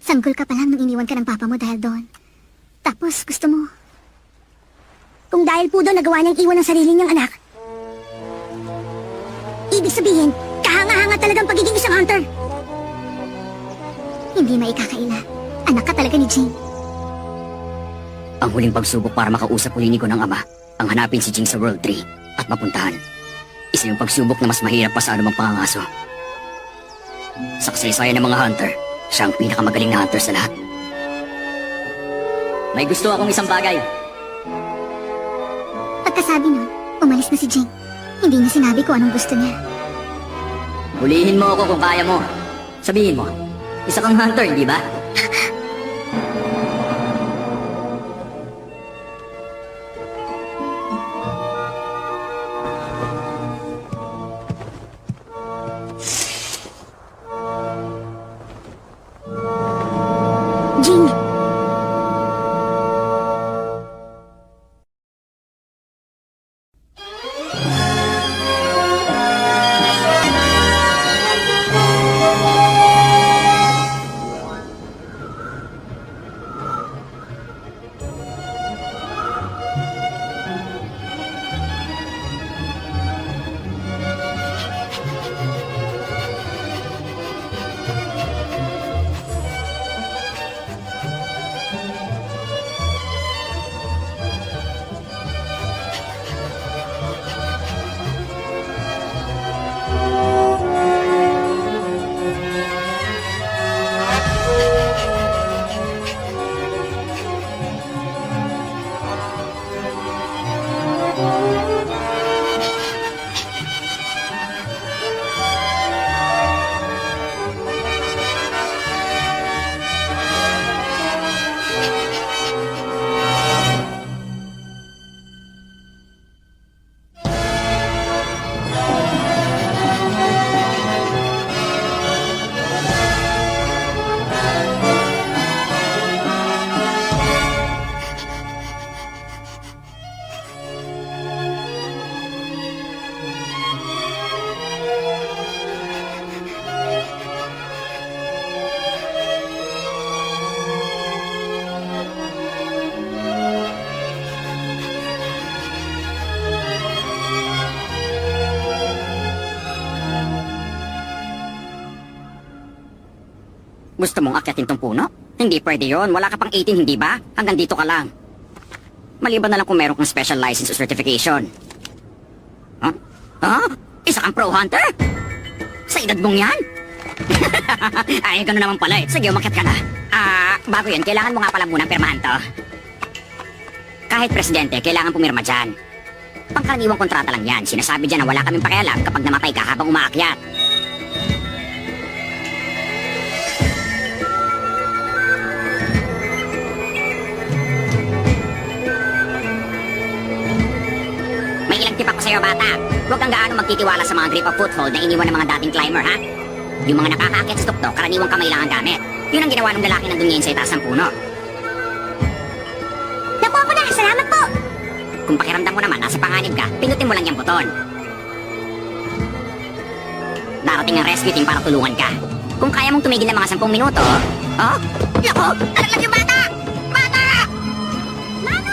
Sanggol ka pa lang nung iniwan ka ng papa mo dahil doon. Tapos gusto mo... Kung dahil po doon nagawa niyang iwan ang sarili niyang anak, ibig sabihin, kahanga-hanga talagang pagiging isang hunter. Hindi maikakaila. Anak ka talaga ni Jing. Ang huling pagsubok para makausap uli ni ko ng ama, ang hanapin si Jing sa World 3 at mapuntahan. Isa yung pagsubok na mas mahirap pa sa anumang pangangaso. Sa kasaysayan ng mga hunter, siya ang pinakamagaling na hunter sa lahat. May gusto akong isang bagay. Pagkasabi nun, umalis na si Jing. Hindi niya sinabi ko anong gusto niya. Hulihin mo ako kung kaya mo. Sabihin mo, isa kang hunter, hindi ba? Jing! Gusto mong akyatin tong puno? Hindi pwede yon. Wala ka pang 18, hindi ba? Hanggang dito ka lang. Maliban na lang kung meron kang special license o certification. Huh? Huh? Isa kang pro hunter? Sa edad mong yan? Ay, gano'n naman pala eh. Sige, umakyat ka na. Bago yun, kailangan mo nga pala munang pirmahan to. Kahit presidente, kailangan pumirma dyan. Pangkaraniwang kontrata lang yan. Sinasabi dyan na wala kaming pakialam kapag namatay ka habang umaakyat. May ilang tip ako sa'yo, bata. Huwag kang gaano magtitiwala sa mga grip of foothold na iniwan ng mga dating climber, ha? Yung mga nakakaakyat sa tuktok, karaniwang kamay lang ang gamit. Yun ang ginawa ng lalaki nandun ngayon sa itaas ng puno. Nakuha ko na! Salamat po! Kung pakiramdam mo naman, nasa panganib ka, pindutin mo lang yung buton. Darating ang rescue team para tulungan ka. Kung kaya mong tumigil ng mga 10 minuto... Oh? Lako! Nalaglag yung bata! Bata! Mano!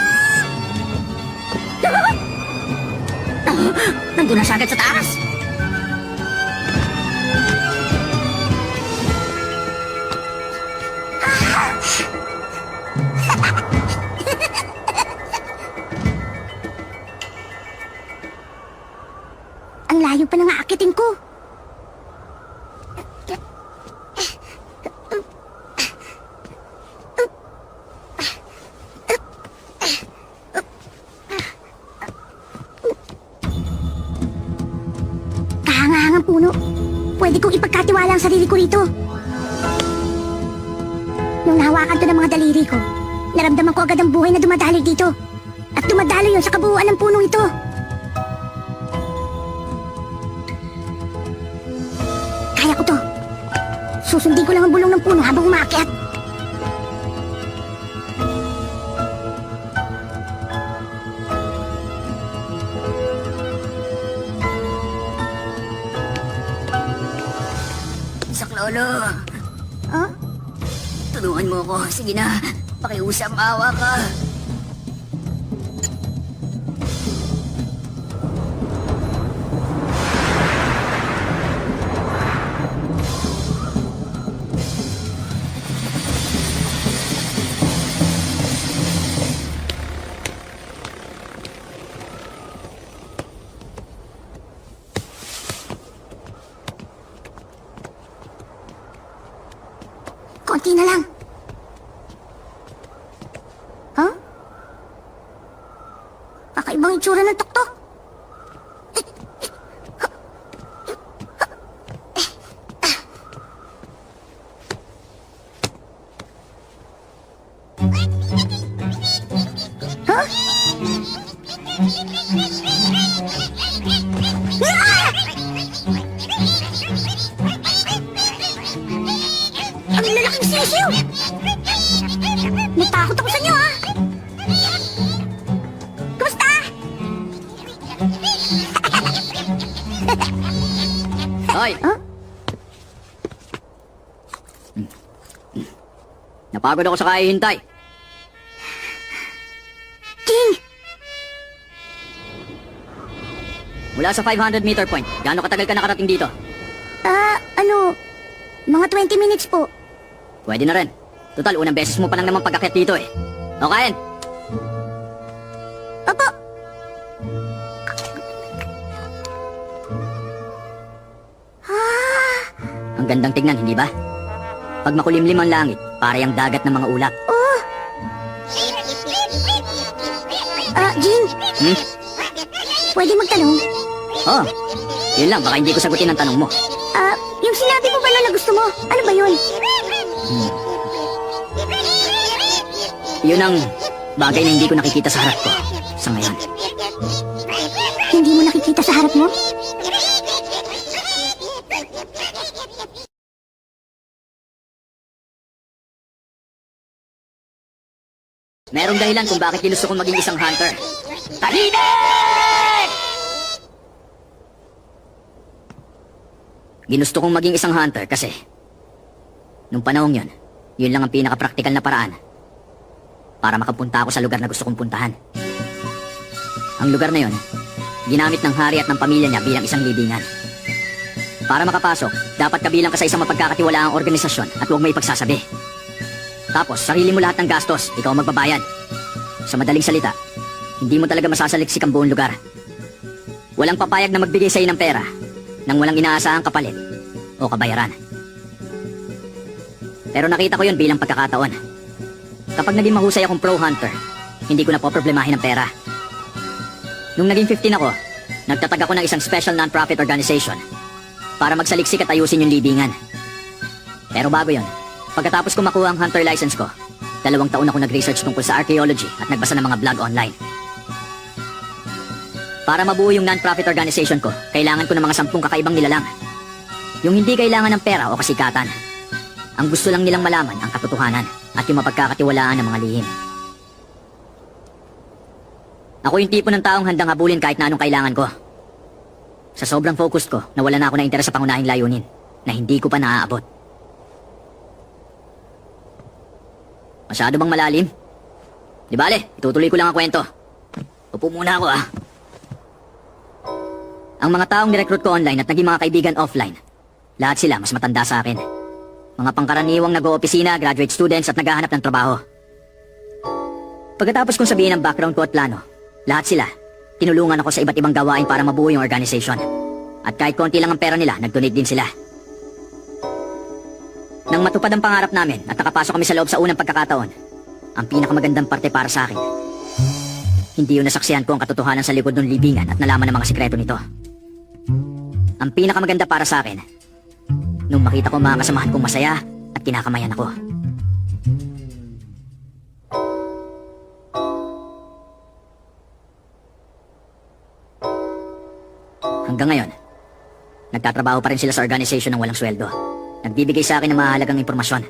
Nandun na siya agad sa taas! Ang layo pa ng aakitin ko. Kahangahangang puno. Pwede kong ipagkatiwala ang sarili ko rito. Nung nahawakan to ng mga daliri ko, naramdaman ko agad ang buhay na dumadaloy dito. At dumadaloy yun sa kabuuan ng punong ito. Kaya ko to. Susundin ko lang ang bulong ng puno habang umaakyat. Saklolo! Huh? Tulungan mo ako. Sige na. Pakiusap, maawa ka. Konti na lang. Huh? Kakaibang itsura ng tuktok. Huh? Ang lalaking sisiw! Natakot ako sa inyo, ha? Kumusta? Hoy! Huh? Napagod ako sa kahihintay. King! Mula sa 500 meter point, gaano katagal ka nakarating dito? Mga 20 minutes po. Pwede na rin. Total, unang beses mo pa lang naman pag-akyat dito eh. O, Kain! Opo. Ang gandang tignan, hindi ba? Pag makulimlim ang langit, para yung dagat ng mga ulap. Oh! Jing, Hmm? pwede magtanong? Oh, yun lang, baka hindi ko sagutin ang tanong mo. Yung sinabi mo pala na gusto mo, ano ba yun? Yun ang bagay na hindi ko nakikita sa harap ko sa ngayon. Hindi mo nakikita sa harap mo? Merong dahilan kung bakit ginusto kong maging isang hunter. Tahimik! Ginusto kong maging isang hunter kasi nung panahong yun, yun lang ang pinaka-praktikal na paraan para makapunta ako sa lugar na gusto kong puntahan. Ang lugar na yun, ginamit ng hari at ng pamilya niya bilang isang libingan. Para makapasok, dapat kabilang ka sa isang mapagkakatiwalaang organisasyon at huwag may pagsasabi. Tapos, sarili mo lahat ng gastos, ikaw ang magbabayad. Sa madaling salita, hindi mo talaga masasaliksik ang buong lugar. Walang papayag na magbigay sa'yo ng pera nang walang inaasahang kapalit o kabayaran. Pero nakita ko yun bilang pagkakataon. Kapag naging mahusay akong pro hunter, hindi ko na poproblemahin ang pera. Nung naging 15 ako, nagtatag ako ng isang special non-profit organization para magsaliksik at ayusin yung libingan. Pero bago yun, pagkatapos ko makuha ang hunter license ko, 2 taon ako nag-research tungkol sa archaeology at nagbasa ng mga blog online. Para mabuo yung non-profit organization ko, kailangan ko ng mga 10 kakaibang nilalang. Yung hindi kailangan ng pera o kasikatan. Ang gusto lang nilang malaman ang katotohanan at yung mapagkakatiwalaan ng mga lihim. Ako yung tipo ng taong handang habulin kahit na anong kailangan ko. Sa sobrang focused ko, nawala na ako ng interes sa pangunahing layunin na hindi ko pa naaabot. Masyado bang malalim? Di bale, itutuloy ko lang ang kwento. Upo muna ako ah. Ang mga taong nirecruit ko online at naging mga kaibigan offline, lahat sila mas matanda sa akin. Mga pangkaraniwang nag-oopisina, graduate students at naghahanap ng trabaho. Pagkatapos kong sabihin ang background ko at plano, lahat sila, tinulungan ako sa iba't ibang gawain para mabuo yung organization. At kahit konti lang ang pera nila, nag-donate din sila. Nang matupad ang pangarap namin at nakapasok kami sa loob sa unang pagkakataon, ang pinakamagandang parte para sa akin, hindi yung nasaksihan ko ang katotohanan sa likod ng libingan at nalaman ng mga sikreto nito. Ang pinakamaganda para sa akin, nung makita ko mga kasamahan kong masaya at kinakamayan ako. Hanggang ngayon, nagtatrabaho pa rin sila sa organization ng walang sweldo. Nagbibigay sa akin ng mahalagang impormasyon.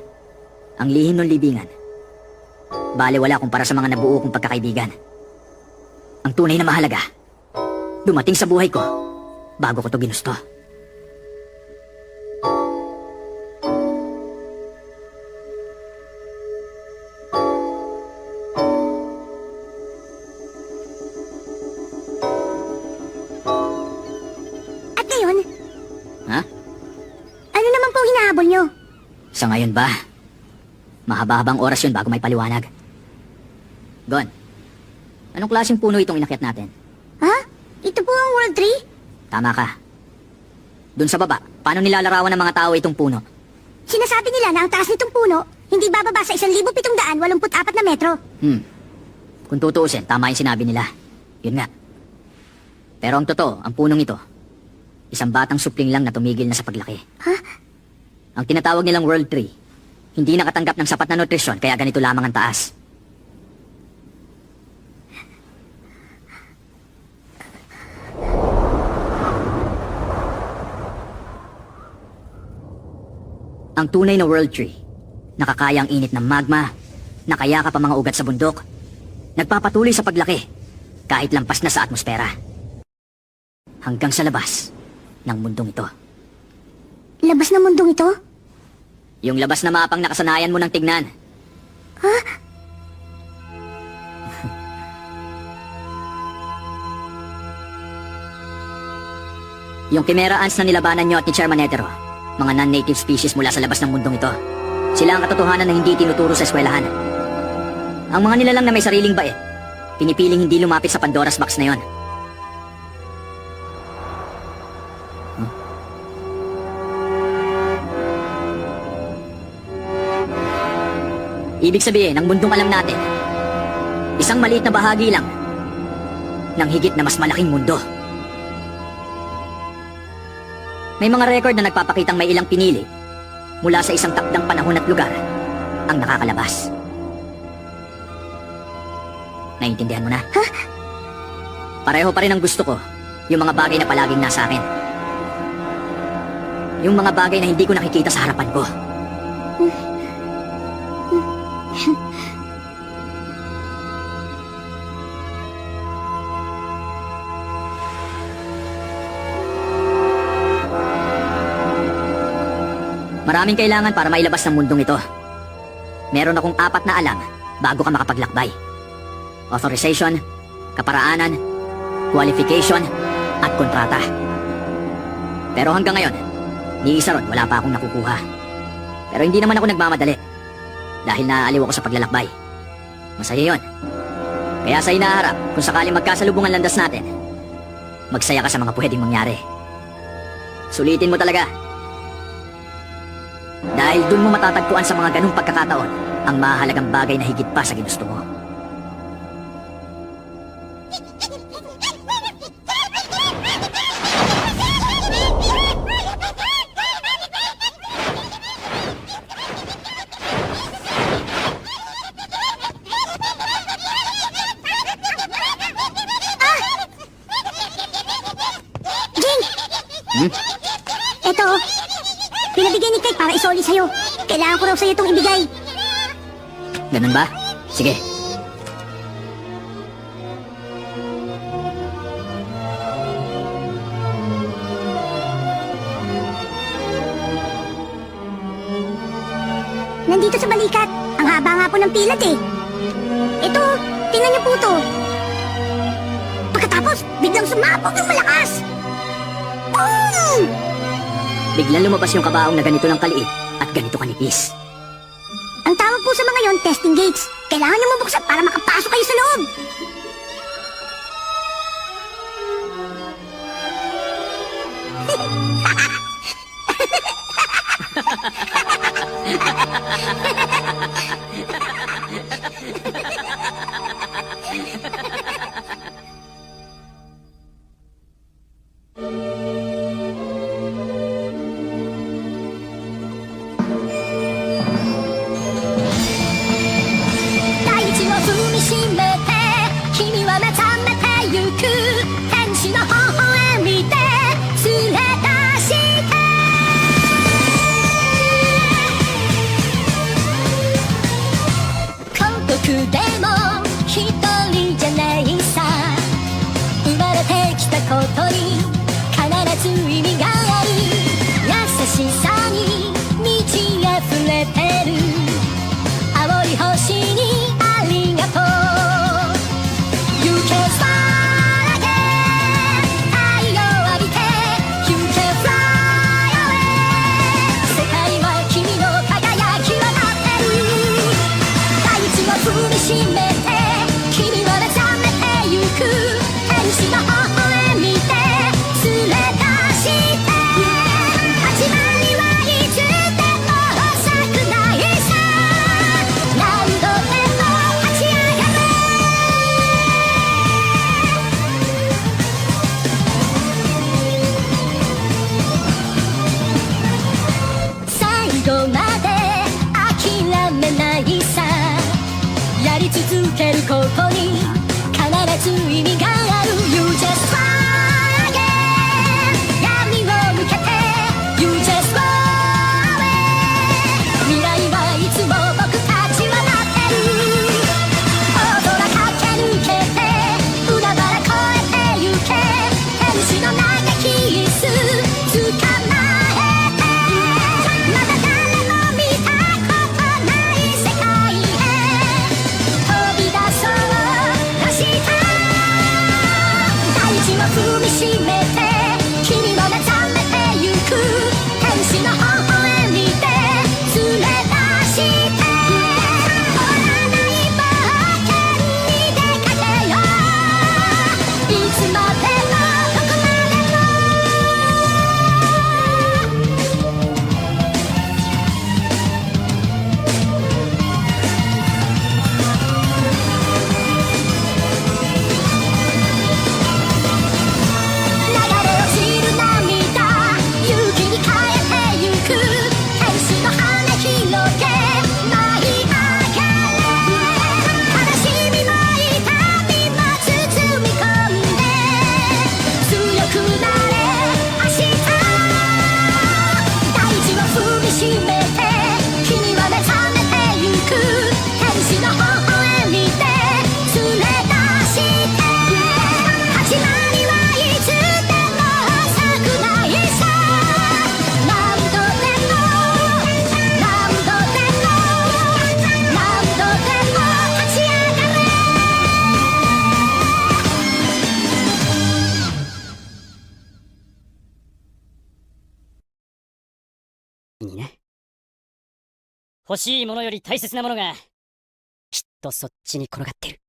Ang lihim ng libingan. Balewala kumpara sa mga nabuo kong pagkakaibigan. Ang tunay na mahalaga, dumating sa buhay ko bago ko to ginusto. Sa ngayon ba? Mahaba-habang oras yun bago may paliwanag. Gon, anong klaseng puno itong inakyat natin? Ha? Ito po ang World Tree? Tama ka. Doon sa baba, paano nilalarawan ng mga tao itong puno? Sinasabi nila na ang taas nitong puno, hindi bababa sa 1,784 na metro. Kung tutuusin, tama yung sinabi nila. Yun nga. Pero ang totoo, ang punong ito, isang batang supling lang na tumigil na sa paglaki. Ha? Ang tinatawag nilang World Tree, hindi nakatanggap ng sapat na nutrisyon kaya ganito lamang ang taas. Ang tunay na World Tree, nakakaya ang init ng magma, nakayakap ang mga ugat sa bundok, nagpapatuloy sa paglaki, kahit lampas na sa atmosfera. Hanggang sa labas ng mundong ito. Labas ng mundong ito? Yung labas na mapang nakasanayan mo ng tignan. Ha? Yung Chimera ants na nilabanan nyo at ni Chairman Netero, mga non-native species mula sa labas ng mundong ito. Sila ang katotohanan na hindi tinuturo sa eskwelahan. Ang mga nilalang na may sariling bait, pinipiling hindi lumapit sa Pandora's box na yon. Ibig sabihin, ang mundong alam natin, isang maliit na bahagi lang ng higit na mas malaking mundo. May mga record na nagpapakitang may ilang pinili mula sa isang takdang panahon at lugar ang nakakalabas. Naiintindihan mo na? Ha? Pareho pa rin ang gusto ko, yung mga bagay na palaging nasa akin. Yung mga bagay na hindi ko nakikita sa harapan ko. Maraming kailangan para mailabas ng mundong ito. Meron akong 4 na alam bago ka makapaglakbay. Authorization, kaparaanan, qualification, at kontrata. Pero hanggang ngayon, ni isa ron wala pa akong nakukuha. Pero hindi naman ako nagmamadali. Dahil naaaliw ako sa paglalakbay. Masaya yon. Kaya sa hinaharap, kung sakaling magkasalubong ang landas natin, magsaya ka sa mga pwedeng mangyari. Sulitin mo talaga. Dahil dun mo matatagpuan sa mga ganung pagkakataon ang mahalagang bagay na higit pa sa ginusto mo. Jing! Eto, pinabigay ni Kate para isoli sa'yo. Kailangan ko raw sa'yo itong ibigay. Ganun ba? Sige. Nandito sa balikat. Ang haba nga po ng pilad eh. Ito, tingnan niyo po to. Pagkatapos, biglang sumabog ng malakas. Boom! Biglang lumabas yung kabaong na ganito lang kaliit at ganito kanipis. Ang tawag po sa mga yon, testing gates. Kailangan niyo mabuksan para makapasok kayo sa loob. 踏みしめて君は目覚めてゆく天使の微笑みで連れ出して終わらない冒険に出かけよういつまでもどこまで流れ落ちる涙勇気に変えてゆく天使の羽広げ舞い上がれ悲しみも痛みも包み込んで強くなれ明日大地を踏みしめて君は目覚めてゆく天使の微笑みで連れ出して始まりはいつでも遅くないさ何度でも何度でも何度でも立ち上がれにね。欲しいものより大切なものが、きっとそっちに転がってる。